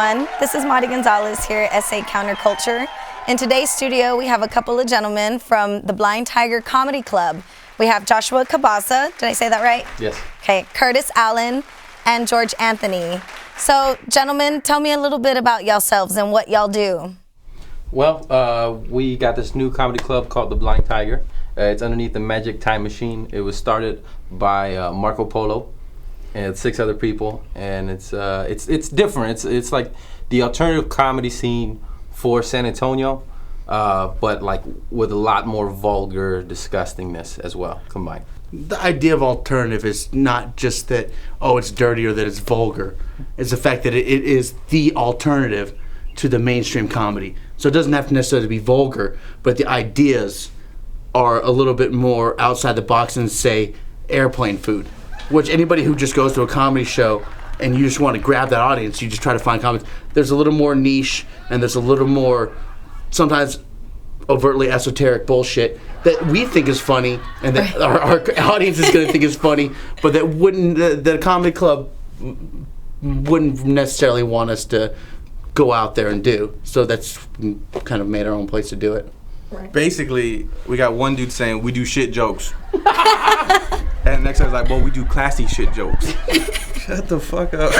everyone. This is Madi Gonzalez here at SA Counter Culture. In today's studio, we have a couple of gentlemen from the Blind Tiger Comedy Club. We have Joshua Cabasa. Did I say that right? Yes. Okay. Curtis Allen and George Anthony. So, gentlemen, tell me a little bit about yourselves and what y'all do. Well, we got this new comedy club called the Blind Tiger. It's underneath the Magic Time Machine. It was started by Marco Polo and 6 other people, and it's different. It's like the alternative comedy scene for San Antonio, but like with a lot more vulgar disgustingness as well combined. The idea of alternative is not just that, oh, it's dirty or that it's vulgar. It's the fact that it is the alternative to the mainstream comedy. So it doesn't have to necessarily be vulgar, but the ideas are a little bit more outside the box and say airplane food, which anybody who just goes to a comedy show and you just want to grab that audience, you just try to find comedy. There's a little more niche and there's a little more sometimes overtly esoteric bullshit that we think is funny and that our audience is going to think is funny, but that the comedy club wouldn't necessarily want us to go out there and do. So that's kind of made our own place to do it. Right. Basically, we got one dude saying we do shit jokes. And the next guy's like, well, we do classy shit jokes. Shut the fuck up.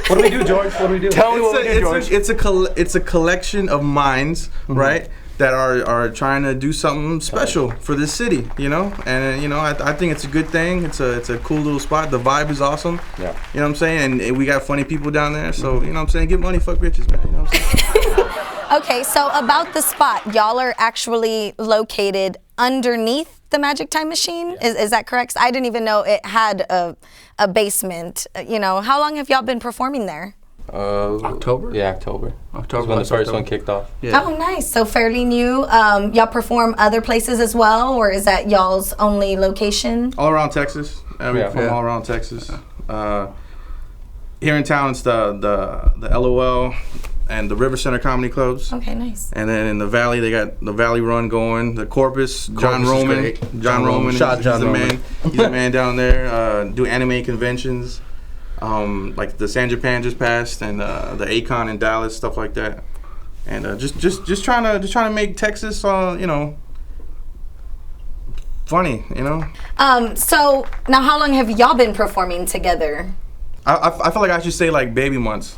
What do we do, George? What do we do? Tell me what we do, George. It's a collection of minds, right, that are trying to do something special for this city, you know? And, I think it's a good thing. It's a cool little spot. The vibe is awesome. Yeah. You know what I'm saying? And we got funny people down there. So, you know what I'm saying? Get money, fuck bitches, man. You know what I'm saying? Okay, so about the spot, y'all are actually located underneath the Magic Time Machine. Is that correct? I didn't even know it had a basement. How long have y'all been performing there? October? Yeah, October. October when the first one kicked off. Yeah. Oh, nice. So fairly new. Y'all perform other places as well, or is that y'all's only location? All around Texas. We perform all around Texas. Here in town, it's the LOL and the River Center comedy clubs. Okay, nice. And then in the Valley, they got the Valley Run going. The Corpus John Roman. John Roman. He's the man. He's the man down there. Do anime conventions. Like the San Japan just passed, and the Akon in Dallas, stuff like that. And just trying to make Texas, funny, So now, how long have y'all been performing together? I feel like I should say like baby months,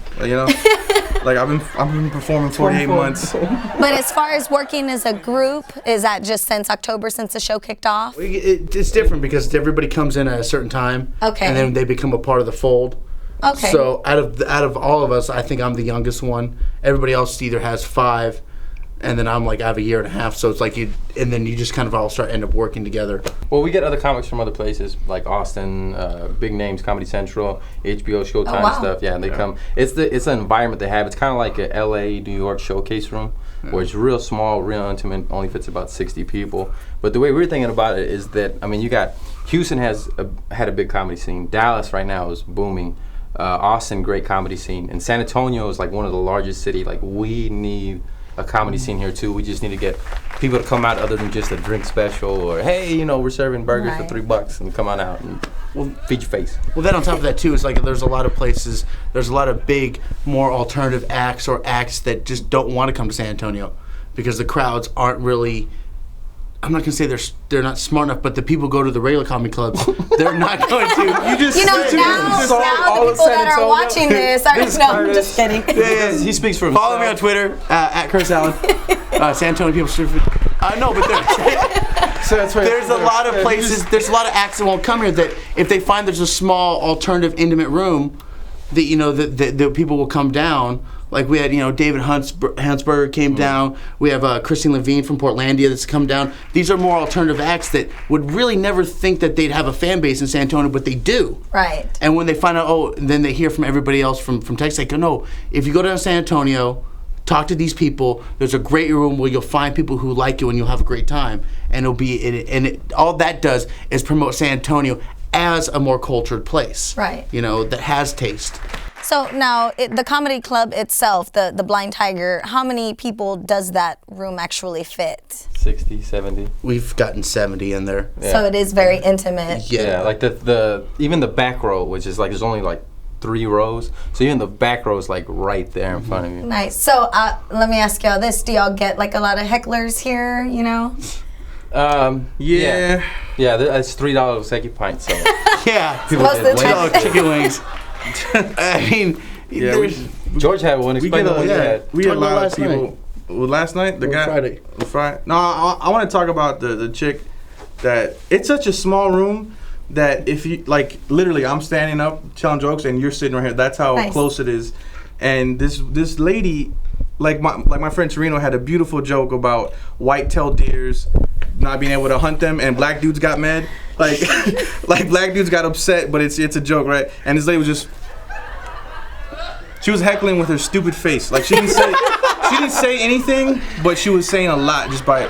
like I've been performing 48 months. But as far as working as a group, is that just since October, since the show kicked off? It's different because everybody comes in at a certain time, okay, and then they become a part of the fold. Okay. So out of all of us, I think I'm the youngest one. Everybody else either has 5, and then I'm like I have a year and a half. So it's like and then you just kind of all end up working together. Well, we get other comics from other places like Austin, big names, Comedy Central, HBO, Showtime stuff. Yeah, and they come. It's an environment they have. It's kind of like a LA, New York showcase room, where it's real small, real intimate, only fits about 60 people. But the way we're thinking about it is that you got Houston had a big comedy scene. Dallas right now is booming. Austin, great comedy scene, and San Antonio is like one of the largest cities. Like we need a comedy scene here too. We just need to get people to come out other than just a drink special or hey, we're serving burgers for $3 and come on out and feed your face. Well, then on top of that too, it's like there's a lot of places, there's a lot of big, more alternative acts or acts that just don't want to come to San Antonio because the crowds aren't really. I'm not gonna say they're not smart enough, but the people go to the regular comedy clubs. They're not going to. Now the people that are watching this are I'm just kidding. Yeah. He speaks for himself. Follow me on Twitter at Curtis Allen. San Antonio people. No, but there's a lot of places. There's a lot of acts that won't come here. That if they find there's a small alternative intimate room, that the people will come down. Like we had, David Hansberger came down. We have Christine Levine from Portlandia that's come down. These are more alternative acts that would really never think that they'd have a fan base in San Antonio, but they do. Right. And when they find out, then they hear from everybody else from Texas. They go, no, if you go down to San Antonio, talk to these people. There's a great room where you'll find people who like you and you'll have a great time. And all that does is promote San Antonio as a more cultured place. Right. That has taste. So now, the comedy club itself, the Blind Tiger, how many people does that room actually fit? 60, 70. We've gotten 70 in there. Yeah. So it is very intimate. Yeah, like the even the back row, which is like there's only like 3 rows. So you're in the back row is like right there in front of you. Nice. So let me ask y'all this: do y'all get like a lot of hecklers here? You know? Yeah. Yeah, it's $3 second pint. So Yeah. Most of the time. Chicken wings. I mean, Yeah, George had one. Explain the one he had. we had a lot of last people. night. Well, last night, the Or guy. Friday. No, I want to talk about the chick that it's such a small room that if you like, literally, I'm standing up telling jokes and you're sitting right here. That's how Nice. close it is. And this lady, like my friend Torino had a beautiful joke about white-tailed deers not being able to hunt them, and black dudes got mad. Like, like black dudes got upset, but it's a joke, right? And this lady was just. She was heckling with her stupid face. Like she didn't say anything, but she was saying a lot just by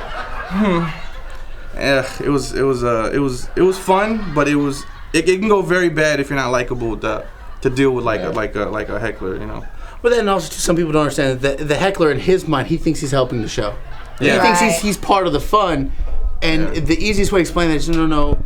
it was fun, but it can go very bad if you're not likable to deal with like a heckler, you know. But then also, too, some people don't understand that the heckler in his mind, he thinks he's helping the show. Yeah. He Right. thinks he's part of the fun, and the easiest way to explain that is no.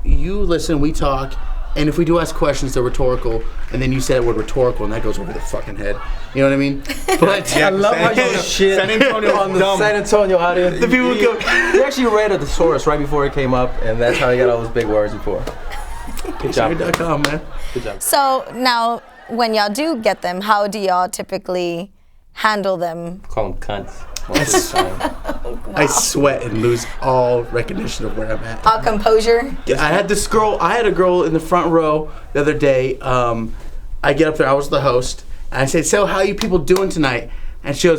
You listen, we talk, and if we do ask questions, they're rhetorical, and then you say the word rhetorical, and that goes over the fucking head. You know what I mean? But I love how you shit San Antonio on the dumb. San Antonio audience. The people go. He actually read a thesaurus right before it came up, and that's how he got all those big words before. Good job. Dictionary.com, man. Good job. So now, when y'all do get them, how do y'all typically handle them? Call them cunts. Most of the time. I sweat and lose all recognition of where I'm at. All composure? I had a girl in the front row the other day. I get up there, I was the host, and I said, "So how you people doing tonight?" And she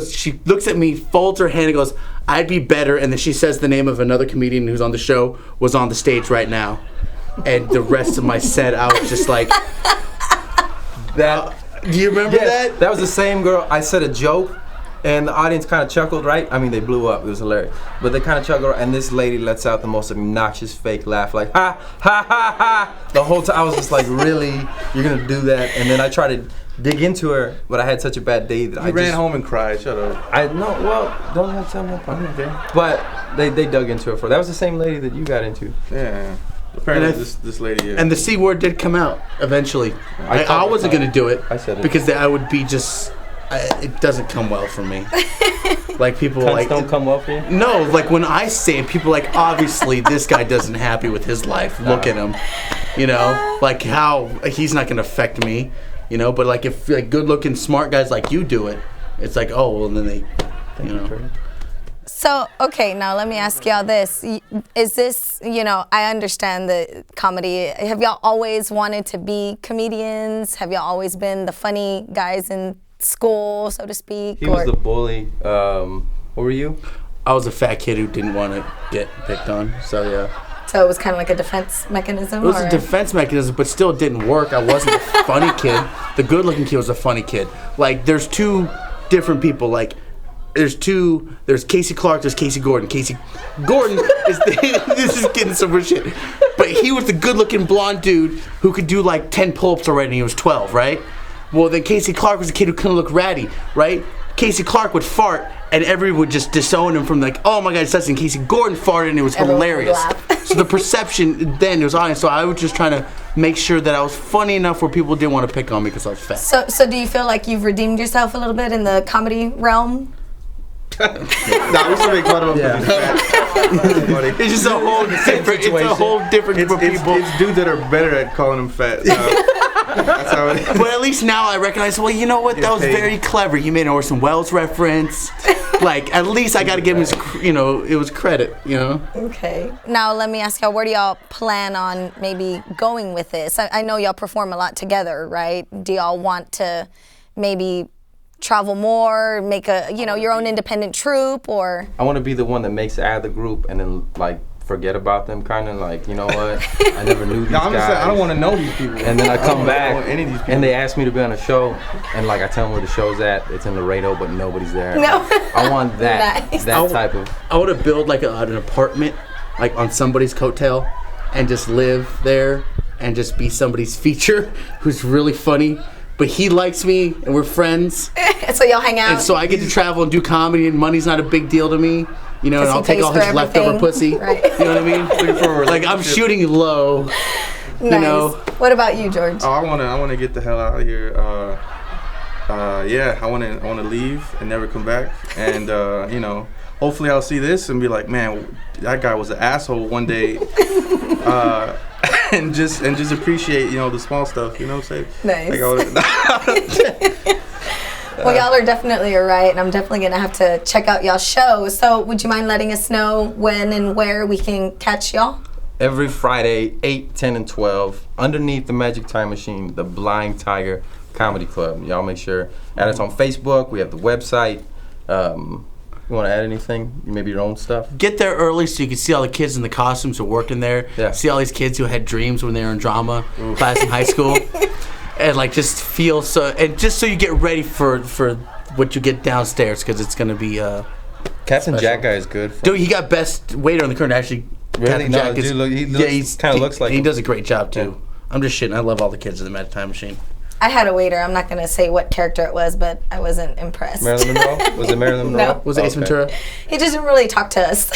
looks at me, folds her hand, and goes, "I'd be better." And then she says the name of another comedian who's on the show was on the stage right now. And the rest of my set, I was just like, That. do you remember that? That was the same girl. I said a joke, and the audience kind of chuckled, right? I mean, they blew up. It was hilarious. But they kind of chuckled, and this lady lets out the most obnoxious fake laugh, like, ha, ha, ha, ha. The whole time, I was just like, really? You're going to do that? And then I tried to dig into her, but I had such a bad day that I ran just... home and cried. Shut up. Don't have to tell me that part. Okay. But they dug into it. That was the same lady that you got into. Yeah. Apparently, And this lady. Yeah. And the C word did come out eventually. I wasn't going to do it. I said it. Because I would be just... it doesn't come well for me. Like people Cunts like don't come well for you? no, like when I say it, people like obviously this guy doesn't happy with his life. Look at him, you know, like how he's not gonna affect me, you know. But like if like good-looking smart guys like you do it, it's like oh well then they, you know. So, okay, now let me ask y'all this. Is this, I understand the comedy. Have y'all always wanted to be comedians? Have y'all always been the funny guys in school, so to speak? He was the bully. What were you? I was a fat kid who didn't want to get picked on, so yeah. So it was kind of like a defense mechanism? It was a defense mechanism, but still didn't work. I wasn't a funny kid. The good-looking kid was a funny kid. Like, there's two different people. Like, there's Casey Clark, there's Casey Gordon. Casey Gordon is this is getting some weird shit. But he was the good-looking blonde dude who could do like 10 pull-ups already and he was 12, right? Well, then Casey Clark was the kid who couldn't look ratty, right? Casey Clark would fart and everyone would just disown him from like, oh my God, it's such. And Casey Gordon farted and it was Everyone would hilarious. laugh. So the perception then was on it. So I was just trying to make sure that I was funny enough where people didn't want to pick on me because I was fat. So do you feel like you've redeemed yourself a little bit in the comedy realm? Nah, we still make fun of him. It's just a whole different. It's a whole different group of people. It's dudes that are better at calling him fat. That's how it is. But at least now I recognize. Well, you know what? That was paid. very clever. You made an Orson Welles reference. Like at least I got to give him his. It was credit. Okay. Now let me ask y'all, where do y'all plan on maybe going with this? I know y'all perform a lot together, right? Do y'all want to maybe travel more, make your own independent troupe, or? I want to be the one that makes it out of the group and then like forget about them, kind of like, you know what? I never knew these I'm guys. just saying, I don't want to know these people. And then I come back know any of these people. and they ask me to be on a show and like I tell them where the show's at. It's in Laredo, but nobody's there. No. I want that Nice. that type of. I want to build like an apartment, like on somebody's coattail, and just live there and just be somebody's feature who's really funny. But he likes me and we're friends. So y'all hang out? And so I get to travel and do comedy, and money's not a big deal to me, and I'll take all his leftover pussy. Right. You know what I mean? Like I'm shooting low. Nice. You know. What about you, George? Oh, I wanna get the hell out of here. Yeah, I wanna leave and never come back. And you know, hopefully I'll see this and be like, man, that guy was an asshole one day. And just appreciate, you know, the small stuff. You know what I'm saying? Nice. Well, y'all are definitely right, and I'm definitely gonna have to check out y'all's show. So, would you mind letting us know when and where we can catch y'all? Every Friday, 8, 10, and 12, underneath the Magic Time Machine, the Blind Tiger Comedy Club. Y'all make sure, add us on Facebook. We have the website. You want to add anything? Maybe your own stuff? Get there early so you can see all the kids in the costumes who are working there. Yeah. See all these kids who had dreams when they were in drama class in high school. And like just feel so, and just so you get ready for what you get downstairs, because it's gonna be Captain special. Jack guy is good. Dude, he got best waiter in the current. Actually, Really? Captain No, Jack is, dude, he kind of looks like he him. does a great job too. Yeah. I'm just shitting. I love all the kids in the Magic Time Machine. I had a waiter. I'm not gonna say what character it was, but I wasn't impressed. Marilyn Monroe? Was it Marilyn Monroe? No. Was it Ace Ventura? He doesn't really talk to us.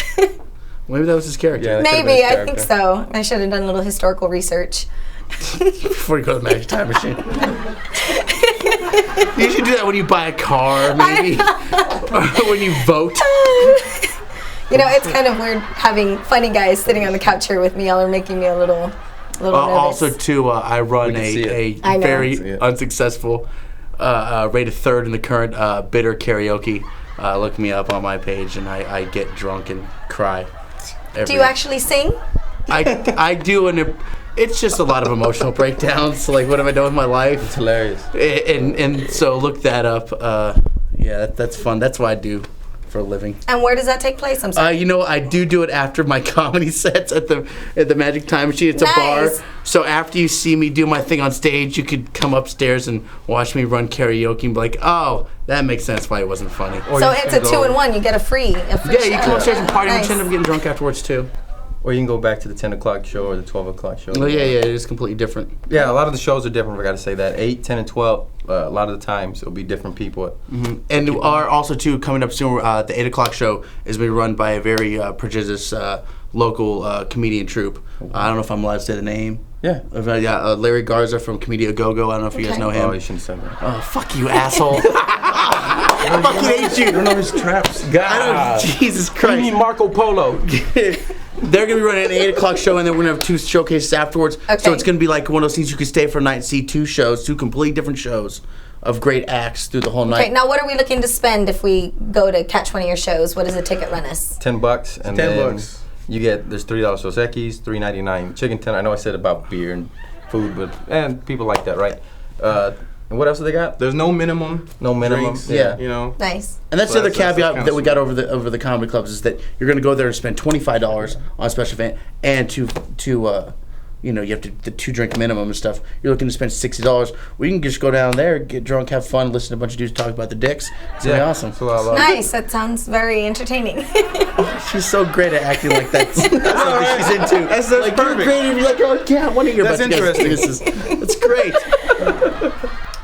Maybe that was his character. Yeah, that could've been Maybe, his I think character. so. I should have done a little historical research. Before you go to the Magic Time Machine. You should do that when you buy a car, maybe, or when you vote. You know, it's kind of weird having funny guys sitting on the couch here with me. Y'all are making me a little nervous. Also, too, I run We can see a it. I know. very See it. unsuccessful, rated third in the current bitter karaoke. Look me up on my page, and I get drunk and cry. Do you actually sing? I do, and it's just a lot of emotional breakdowns. Like, what have I done with my life? It's hilarious. And so look that up. Yeah, that's fun. That's what I do for a living. And where does that take place? I'm sorry. You know, I do it after my comedy sets at the Magic Time Machine. It's a Nice. bar. So after you see me do my thing on stage, you could come upstairs and watch me run karaoke and be like, oh, that makes sense why it wasn't funny. So it's a 2-in-1. You get a free Yeah, you show. come upstairs and party Nice. and end up getting drunk afterwards too. Or you can go back to the 10 o'clock show or the 12 o'clock show. Oh yeah, it is completely different. Yeah, a lot of the shows are different. I got to say that 8, 10, and 12. A lot of the times it'll be different people. And are also too coming up soon. The 8 o'clock show is being run by a very prestigious local comedian troupe. I don't know if I'm allowed to say the name. Yeah. Larry Garza from Comedia Go Go. I don't know if you guys Okay. know him. Oh, you shouldn't say that. Oh, fuck you, asshole. I fucking hate you. I don't know his traps. God. Jesus You Christ. mean Marco Polo? They're going to be running an 8 o'clock show, and then we're going to have 2 showcases afterwards. Okay. So it's going to be like one of those things you could stay for a night and see 2 shows, 2 completely different shows of great acts through the whole night. Okay, now what are we looking to spend if we go to catch one of your shows? What does the ticket run us? $10, and $10. then you get there's $3 Dos Equis, $3.99 chicken tender. I know I said about beer and food, but and people like that, right? And what else do they got? There's no minimum. No minimum. Drinks, Yeah. You know. Nice. And that's So the other that's caveat that we got counts. over the comedy clubs is that you're going to go there and spend $25 on a special event, and to you know, you have to the 2 drink minimum and stuff. You're looking to spend $60. We can just go down there, get drunk, have fun, listen to a bunch of dudes talk about the dicks. It's gonna be awesome. So I love Nice. That sounds very entertaining. She's so great at acting like that's something she's into. That's like perfect. you're great, and you're like, oh yeah, I want to hear That's about you guys. interesting. It's great.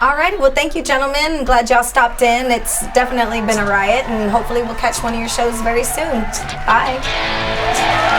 All right. Well, thank you, gentlemen. I'm glad y'all stopped in. It's definitely been a riot, and hopefully we'll catch one of your shows very soon. Bye.